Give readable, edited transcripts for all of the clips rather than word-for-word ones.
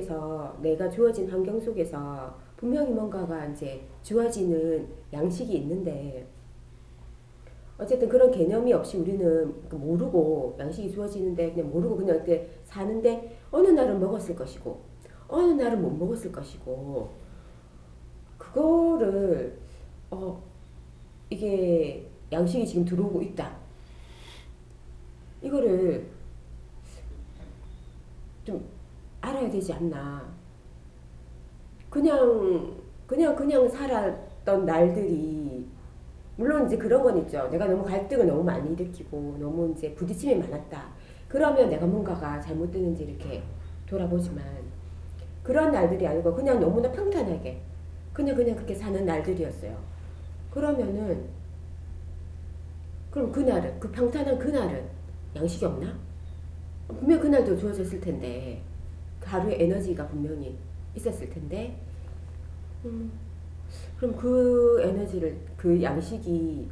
속에서 내가 주어진 환경 속에서 분명히 뭔가가 이제 주어지는 양식이 있는데 어쨌든 그런 개념이 없이 우리는 모르고 양식이 주어지는데 그냥 모르고 그냥 이렇게 사는데 어느 날은 먹었을 것이고 어느 날은 못 먹었을 것이고 그거를 이게 양식이 지금 들어오고 있다. 이거를 좀 알아야 되지 않나. 그냥 살았던 날들이 물론 이제 그런 건 있죠. 내가 너무 갈등을 너무 많이 일으키고 너무 이제 부딪힘이 많았다. 그러면 내가 뭔가가 잘못되는지 이렇게 돌아보지만 그런 날들이 아니고 그냥 너무나 평탄하게 그냥 그렇게 사는 날들이었어요. 그러면은 그럼 그날은 그 평탄한 그날은 양식이 없나? 분명 그날도 주어졌을 텐데 그 하루의 에너지가 분명히 있었을 텐데 그럼 그 에너지를 그 양식이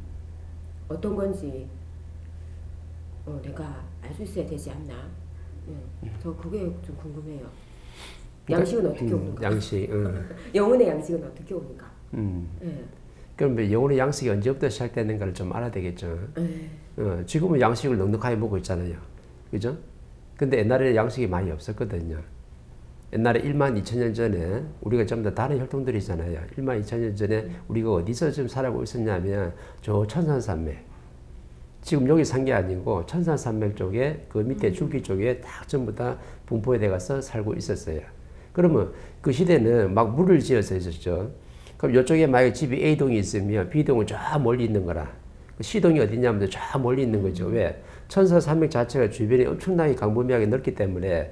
어떤 건지 내가 알 수 있어야 되지 않나? 저 그게 좀 궁금해요. 양식은 어떻게 오는가? 양식. 영혼의 양식은 어떻게 오는가? 네. 그럼 영혼의 양식이 언제부터 시작되는가를 좀 알아야 되겠죠. 지금은 양식을 넉넉하게 먹고 있잖아요. 그죠? 근데 옛날에 양식이 많이 없었거든요. 옛날에 1만 2천 년 전에 우리가 전부 다 다른 혈통들이 있잖아요. 1만 2천 년 전에 우리가 어디서 지금 살아가고 있었냐면 저 천산산맥. 지금 여기 산 게 아니고 천산산맥 쪽에 그 밑에 줄기 쪽에 딱 전부 다 분포에 돼가서 살고 있었어요. 그러면 그 시대는 막 물을 지어서 있었죠. 그럼 이쪽에 만약에 집이 A동이 있으면 B동은 저 멀리 있는 거라. C동이 어디냐면 저 멀리 있는 거죠. 왜? 천사산맥 자체가 주변이 엄청나게 광범위하게 넓기 때문에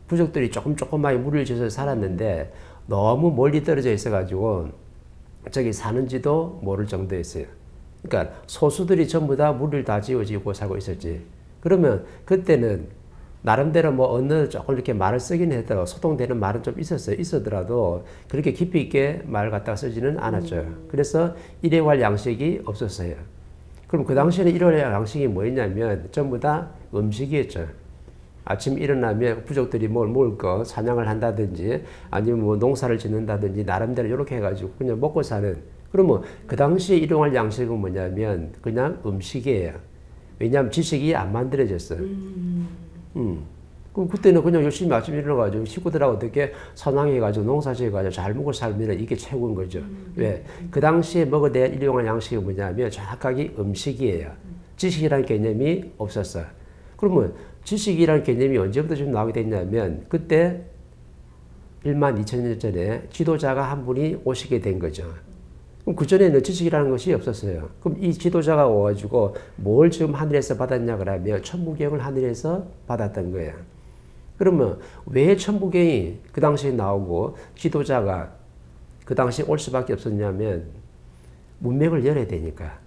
부족들이 조금만이 물을 지어서 살았는데 너무 멀리 떨어져 있어가지고 저기 사는지도 모를 정도였어요. 그러니까 소수들이 전부 다 물을 다 지어지고 살고 있었지. 그러면 그때는 나름대로 뭐 어느 조금 이렇게 말을 쓰긴 해도 소통되는 말은 좀 있었더라도 그렇게 깊이 있게 말을 갖다가 쓰지는 않았죠. 그래서 일회활 양식이 없었어요. 그럼 그 당시에는 일회활 양식이 뭐였냐면 전부 다 음식이었죠. 아침 일어나면 부족들이 뭘 먹을 거 사냥을 한다든지 아니면 뭐 농사를 짓는다든지 나름대로 이렇게 해가지고 그냥 먹고 사는. 그러면 그 당시에 일용할 양식은 뭐냐면 그냥 음식이에요. 왜냐하면 지식이 안 만들어졌어요. 그럼 그때는 그냥 열심히 아침 일어나가지고 식구들하고 어떻게 사냥해가지고 농사지어가지고 잘 먹고 살면 이게 최고인 거죠. 왜? 그 당시에 먹어야 될 일용할 양식이 뭐냐면 정확하게 음식이에요. 지식이라는 개념이 없었어요. 그러면 지식이라는 개념이 언제부터 좀 나오게 됐냐면 그때 1만 2천 년 전에 지도자가 한 분이 오시게 된 거죠. 그럼 그전에는 지식이라는 것이 없었어요. 그럼 이 지도자가 와가지고 뭘 지금 하늘에서 받았냐 그러면 천부경을 하늘에서 받았던 거예요. 그러면 왜 천부경이 그 당시에 나오고 지도자가 그 당시에 올 수밖에 없었냐면 문맥을 열어야 되니까.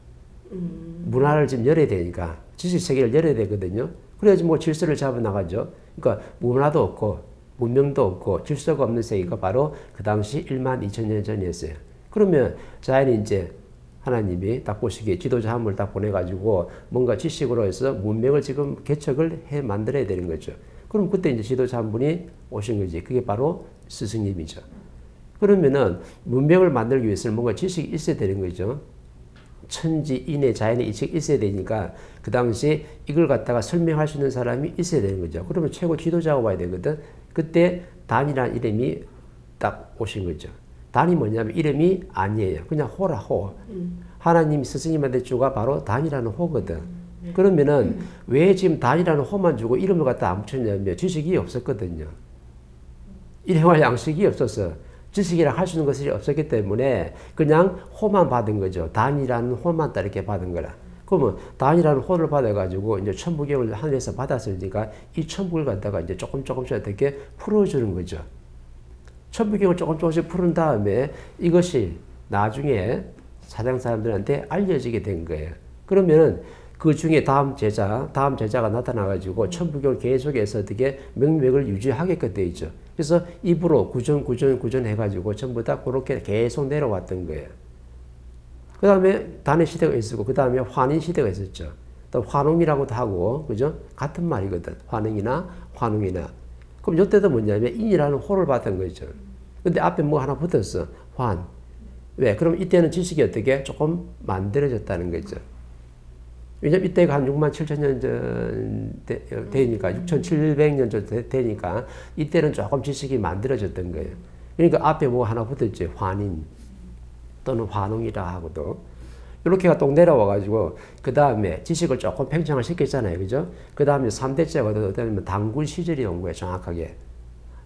문화를 지금 열어야 되니까. 지식세계를 열어야 되거든요. 그래야지 뭐 질서를 잡아나가죠. 그러니까 문화도 없고 문명도 없고 질서가 없는 세계가 바로 그 당시 1만 2천 년 전이었어요. 그러면 자연히 이제 하나님이 딱 보시기에 지도자 한 분을 딱 보내가지고 뭔가 지식으로 해서 문명을 지금 개척을 해 만들어야 되는 거죠. 그럼 그때 이제 지도자 한 분이 오신 거지. 그게 바로 스승님이죠. 그러면은 문명을 만들기 위해서는 뭔가 지식이 있어야 되는 거죠. 천지인의 자연의 이치가 있어야 되니까 그 당시에 이걸 갖다가 설명할 수 있는 사람이 있어야 되는 거죠. 그러면 최고 지도자가 와야 되거든. 그때 단이라는 이름이 딱 오신 거죠. 단이 뭐냐면 이름이 아니에요. 그냥 호라 호. 하나님 스승님한테 주가 바로 단이라는 호거든. 그러면은 왜 지금 단이라는 호만 주고 이름을 갖다 안 붙였냐면 지식이 없었거든요. 일행할 양식이 없었어. 지식이라 할 수 있는 것이 없었기 때문에 그냥 호만 받은 거죠. 단이라는 호만 딱 이렇게 받은 거라. 그러면 단이라는 호를 받아가지고 이제 천부경을 하늘에서 받았으니까 이 천부를 갖다가 이제 조금씩 어떻게 풀어주는 거죠. 천부경을 조금씩 푸른 다음에 이것이 나중에 사장 사람들한테 알려지게 된 거예요. 그러면은 그 중에 다음 제자가 나타나가지고 천부경을 계속해서 어떻게 명맥을 유지하게끔 되어 있죠. 그래서 입으로 구전 해가지고 전부 다 그렇게 계속 내려왔던 거예요. 그 다음에 단의 시대가 있었고, 그 다음에 환인 시대가 있었죠. 또 환웅이라고도 하고, 그죠? 같은 말이거든. 환웅이나 환웅이나. 그럼 이때도 뭐냐면 인이라는 호를 받은 거죠. 근데 앞에 뭐 하나 붙었어. 환. 왜? 그럼 이때는 지식이 어떻게 조금 만들어졌다는 거죠. 왜냐면 이때가 한 6만 7천 년 전 되니까 6,700년 전 되니까 이때는 조금 지식이 만들어졌던 거예요. 그러니까 앞에 뭐 하나 붙었지. 환인 또는 환웅이라 하고도 이렇게가 또 내려와가지고 그 다음에 지식을 조금 팽창을 시켰잖아요. 그죠? 그 다음에 3대째가 어떠냐면 당군 시절이 온 거예요. 정확하게.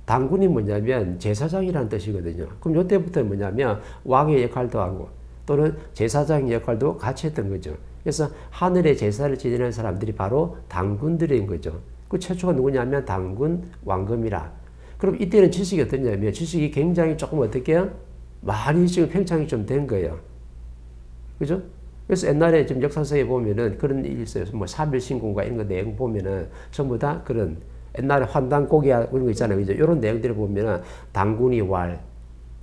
당군이 뭐냐면 제사장이라는 뜻이거든요. 그럼 이때부터 뭐냐면 왕의 역할도 하고 또는 제사장의 역할도 같이 했던 거죠. 그래서 하늘의 제사를 지내는 사람들이 바로 당군들인 거죠. 그 최초가 누구냐면 당군 왕금이라. 그럼 이때는 지식이 어떠냐면 지식이 굉장히 조금 어떻게 해요? 많이 지금 팽창이 좀 된 거예요. 그죠? 그래서 옛날에 좀 역사서에 보면은 그런 일이 있어요. 뭐 3.1신군가 이런 거 내용 보면은 전부 다 그런 옛날에 환단고기야 그런 거 있잖아요. 그죠? 이런 내용들을 보면은 당군이 왈,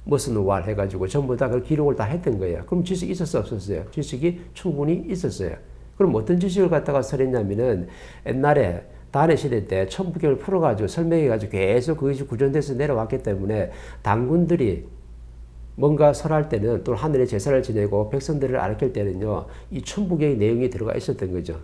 무슨 왈 해가지고 전부 다 그 기록을 다 했던 거예요. 그럼 지식이 있었어요? 없었어요? 지식이 충분히 있었어요. 그럼 어떤 지식을 갖다가 설했냐면은 옛날에 단해 시대 때 천부경을 풀어가지고 설명해가지고 계속 그것이 구전돼서 내려왔기 때문에 당군들이 뭔가 설할 때는 또 하늘의 제사를 지내고 백성들을 가르칠 때는요, 이 천부경의 내용이 들어가 있었던 거죠.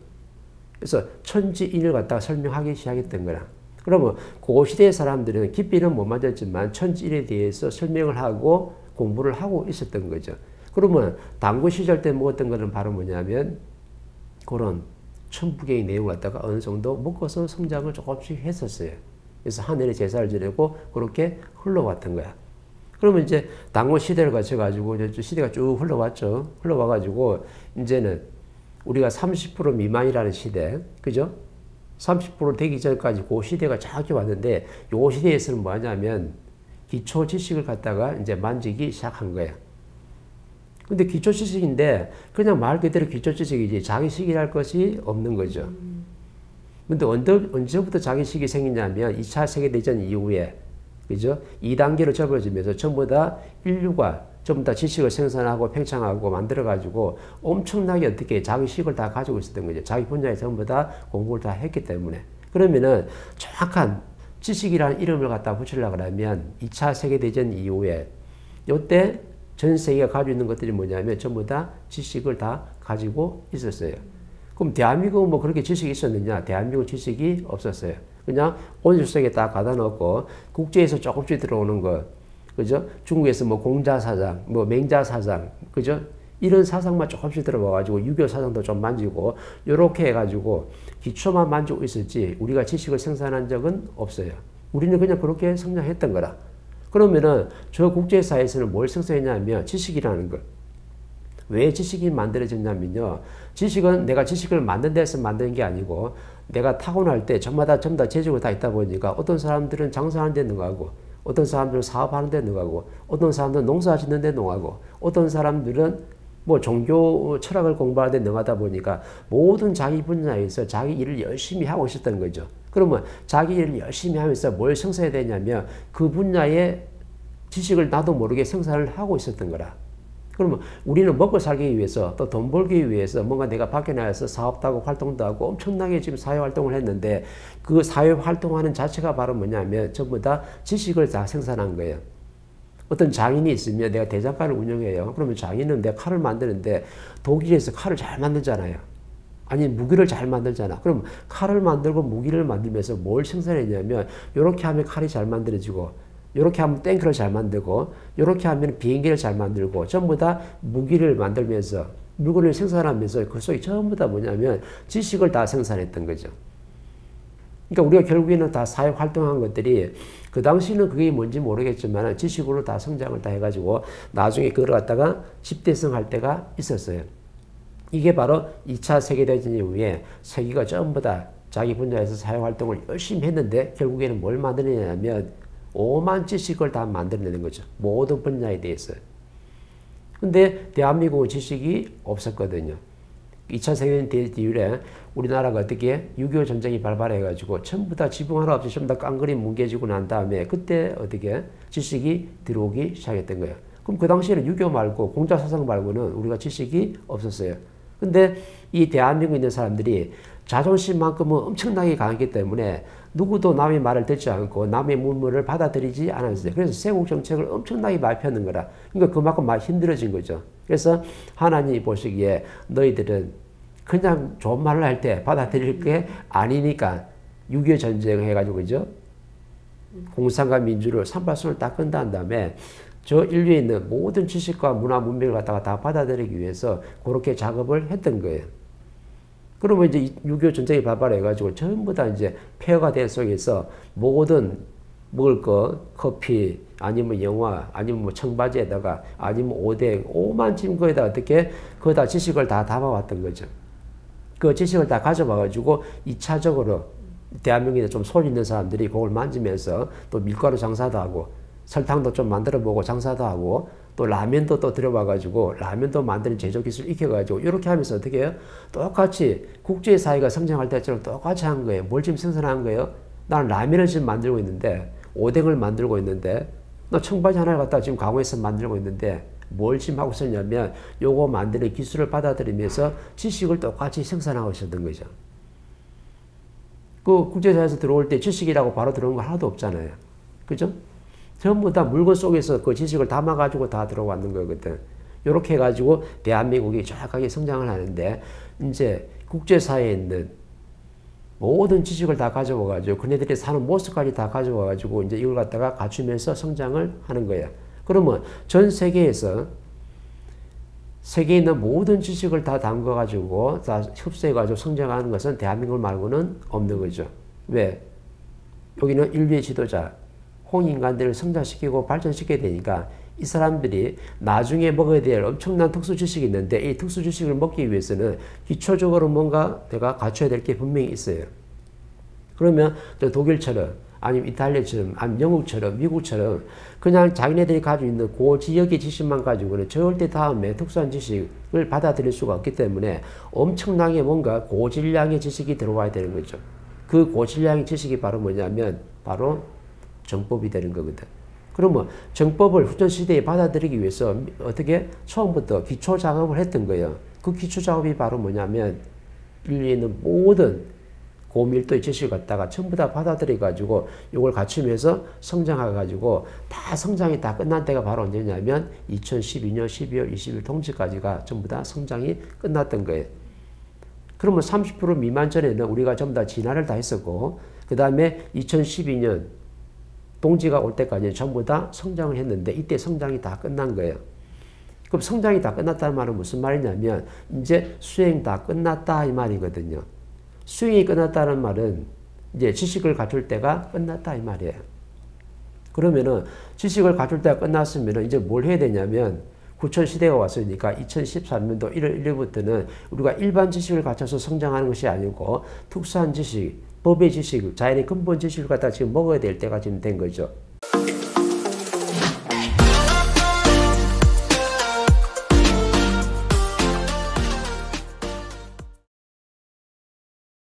그래서 천지인을 갖다가 설명하기 시작했던 거라. 그러면 그 시대의 사람들은 깊이는 못 맞았지만 천지인에 대해서 설명을 하고 공부를 하고 있었던 거죠. 그러면 당군 시절 때 먹었던 것은 바로 뭐냐면 그런 천부경의 내용을 갖다가 어느 정도 먹어서 성장을 조금씩 했었어요. 그래서 하늘의 제사를 지내고 그렇게 흘러왔던 거야. 그러면 이제 당군 시대를 거쳐가지고 시대가 쭉 흘러왔죠. 흘러와가지고 이제는 우리가 30% 미만이라는 시대, 그죠? 30% 되기 전까지 그 시대가 쫙 왔는데 요 시대에서는 뭐 하냐면 기초 지식을 갖다가 이제 만지기 시작한 거예요. 근데 기초 지식인데 그냥 말 그대로 기초 지식이지 자기식이랄 것이 없는 거죠. 근데 언제부터 자기식이 생기냐면 2차 세계대전 이후에 그죠? 2단계로 접어지면서 전부 다 인류가 전부 다 지식을 생산하고 팽창하고 만들어가지고 엄청나게 어떻게 자기식을 다 가지고 있었던 거죠. 자기 분야에 전부 다 공부를 다 했기 때문에. 그러면은 정확한 지식이라는 이름을 갖다 붙이려고 하면 2차 세계대전 이후에 요때 전 세계가 가지고 있는 것들이 뭐냐면 전부 다 지식을 다 가지고 있었어요. 그럼 대한민국은 뭐 그렇게 지식이 있었느냐? 대한민국 지식이 없었어요. 그냥 온실 속에 딱 가다 놓고 국제에서 조금씩 들어오는 거, 그죠? 중국에서 뭐 공자사상, 뭐 맹자사상, 그죠? 이런 사상만 조금씩 들어와가지고 유교 사상도 좀 만지고 요렇게 해가지고 기초만 만지고 있었지 우리가 지식을 생산한 적은 없어요. 우리는 그냥 그렇게 성장했던 거라. 그러면은 저 국제사회에서는 뭘 생산했냐면 지식이라는 것. 왜 지식이 만들어졌냐면요. 지식은 내가 지식을 만든 데서 만드는 게 아니고 내가 타고날 때 전부 다 재주가 다 있다 보니까 어떤 사람들은 장사하는 데 능하고 어떤 사람들은 사업하는 데 능하고 어떤 사람들은 농사 짓는 데 능하고 어떤 사람들은 뭐 종교 철학을 공부하는 데 능하다 보니까 모든 자기 분야에서 자기 일을 열심히 하고 있었던 거죠. 그러면 자기 일을 열심히 하면서 뭘 생산해야 되냐면 그 분야의 지식을 나도 모르게 생산을 하고 있었던 거라. 그러면 우리는 먹고 살기 위해서 또 돈 벌기 위해서 뭔가 내가 밖에 나가서 사업도 하고 활동도 하고 엄청나게 지금 사회활동을 했는데 그 사회활동하는 자체가 바로 뭐냐면 전부 다 지식을 다 생산한 거예요. 어떤 장인이 있으면 내가 대장간을 운영해요. 그러면 장인은 내가 칼을 만드는데 독일에서 칼을 잘 만들잖아요. 아니 무기를 잘 만들잖아. 그럼 칼을 만들고 무기를 만들면서 뭘 생산했냐면 이렇게 하면 칼이 잘 만들어지고 이렇게 하면 탱크를 잘 만들고 이렇게 하면 비행기를 잘 만들고 전부 다 무기를 만들면서 물건을 생산하면서 그 속에 전부 다 뭐냐면 지식을 다 생산했던 거죠. 그러니까 우리가 결국에는 다 사회 활동한 것들이 그 당시는 그게 뭔지 모르겠지만 지식으로 다 성장을 다 해가지고 나중에 그걸 갖다가 집대성할 때가 있었어요. 이게 바로 2차 세계대전 이후에 세계가 전부 다 자기 분야에서 사회 활동을 열심히 했는데 결국에는 뭘 만드느냐면 오만 지식을 다 만들어내는 거죠. 모든 분야에 대해서. 근데 대한민국은 지식이 없었거든요. 2차 세계대전 이후에 우리나라가 어떻게 6.25 전쟁이 발발해가지고 전부 다 지붕 하나 없이 전부 다 깡그리 뭉개지고 난 다음에 그때 어떻게 지식이 들어오기 시작했던 거예요. 그럼 그 당시에는 6.25 말고 공자사상 말고는 우리가 지식이 없었어요. 근데 이 대한민국에 있는 사람들이 자존심만큼은 엄청나게 강했기 때문에 누구도 남의 말을 듣지 않고 남의 문물을 받아들이지 않았어요. 그래서 세국 정책을 엄청나게 많이 펴는 거라. 그러니까 그만큼 많이 힘들어진 거죠. 그래서 하나님이 보시기에 너희들은 그냥 좋은 말을 할 때 받아들일 게 아니니까 6.25 전쟁 해가지고 그죠? 공산과 민주를 3·8선을 딱 끈다는 다음에 저 인류에 있는 모든 지식과 문화 문명을 갖다가 다 받아들이기 위해서 그렇게 작업을 했던 거예요. 그러면 이제 6.25 전쟁이 발발해가지고 전부 다 이제 폐허가 된 속에서 모든 먹을 거, 커피, 아니면 영화, 아니면 뭐 청바지에다가, 아니면 오뎅, 오만침 거에다 어떻게, 거기다 지식을 다 담아왔던 거죠. 그 지식을 다 가져와가지고 2차적으로 대한민국에 좀 소리 있는 사람들이 그걸 만지면서 또 밀가루 장사도 하고 설탕도 좀 만들어 보고 장사도 하고 또 라면도 또 들여와가지고 라면도 만드는 제조기술 익혀가지고 이렇게 하면서 어떻게 해요? 똑같이 국제사회가 성장할 때처럼 똑같이 한 거예요. 뭘 지금 생산한 거예요? 나는 라면을 지금 만들고 있는데 오뎅을 만들고 있는데 너 청바지 하나를 갖다 지금 강원에서 만들고 있는데 뭘 지금 하고 있었냐면 요거 만드는 기술을 받아들이면서 지식을 똑같이 생산하고 있었던 거죠. 그 국제사회에서 들어올 때 지식이라고 바로 들어온 거 하나도 없잖아요. 그죠? 전부 다 물건 속에서 그 지식을 담아가지고 다 들어왔는 거거든. 이렇게 해가지고 대한민국이 정확하게 성장을 하는데 이제 국제사회에 있는 모든 지식을 다 가져와가지고 그네들이 사는 모습까지 다 가져와가지고 이제 이걸 갖다가 갖추면서 성장을 하는 거야. 그러면 전 세계에서 세계에 있는 모든 지식을 다 담가가지고 다 흡수해가지고 성장하는 것은 대한민국 말고는 없는 거죠. 왜? 여기는 인류의 지도자, 홍인간들을 성장시키고 발전시켜야 되니까 이 사람들이 나중에 먹어야 될 엄청난 특수 지식이 있는데 이 특수 지식을 먹기 위해서는 기초적으로 뭔가 내가 갖춰야 될 게 분명히 있어요. 그러면 독일처럼 아니면 이탈리아처럼 아니면 영국처럼 미국처럼 그냥 자기네들이 가지고 있는 그 지역의 지식만 가지고는 절대 다음에 특수한 지식을 받아들일 수가 없기 때문에 엄청나게 뭔가 고질량의 지식이 들어와야 되는 거죠. 그 고질량의 지식이 바로 뭐냐면 바로 정법이 되는 거거든. 그러면 정법을 후천시대에 받아들이기 위해서 어떻게 처음부터 기초 작업을 했던 거예요. 그 기초 작업이 바로 뭐냐면 인류에 있는 모든 고밀도의 지식을 갖다가 전부 다 받아들여가지고 이걸 갖추면서 성장해가지고 다 성장이 다 끝난 때가 바로 언제냐면 2012년 12월 20일 동지까지가 전부 다 성장이 끝났던 거예요. 그러면 30% 미만 전에는 우리가 전부 다 진화를 다 했었고 그 다음에 2012년 동지가 올 때까지 전부 다 성장을 했는데 이때 성장이 다 끝난 거예요. 그럼 성장이 다 끝났다는 말은 무슨 말이냐면 이제 수행 다 끝났다 이 말이거든요. 수행이 끝났다는 말은 이제 지식을 갖출 때가 끝났다 이 말이에요. 그러면은 지식을 갖출 때가 끝났으면 이제 뭘 해야 되냐면 구천 시대가 왔으니까 2013년도 1월 1일부터는 우리가 일반 지식을 갖춰서 성장하는 것이 아니고 특수한 지식, 법의 지식, 자연의 근본 지식을 갖다 지금 먹어야 될 때가 지금 된 거죠.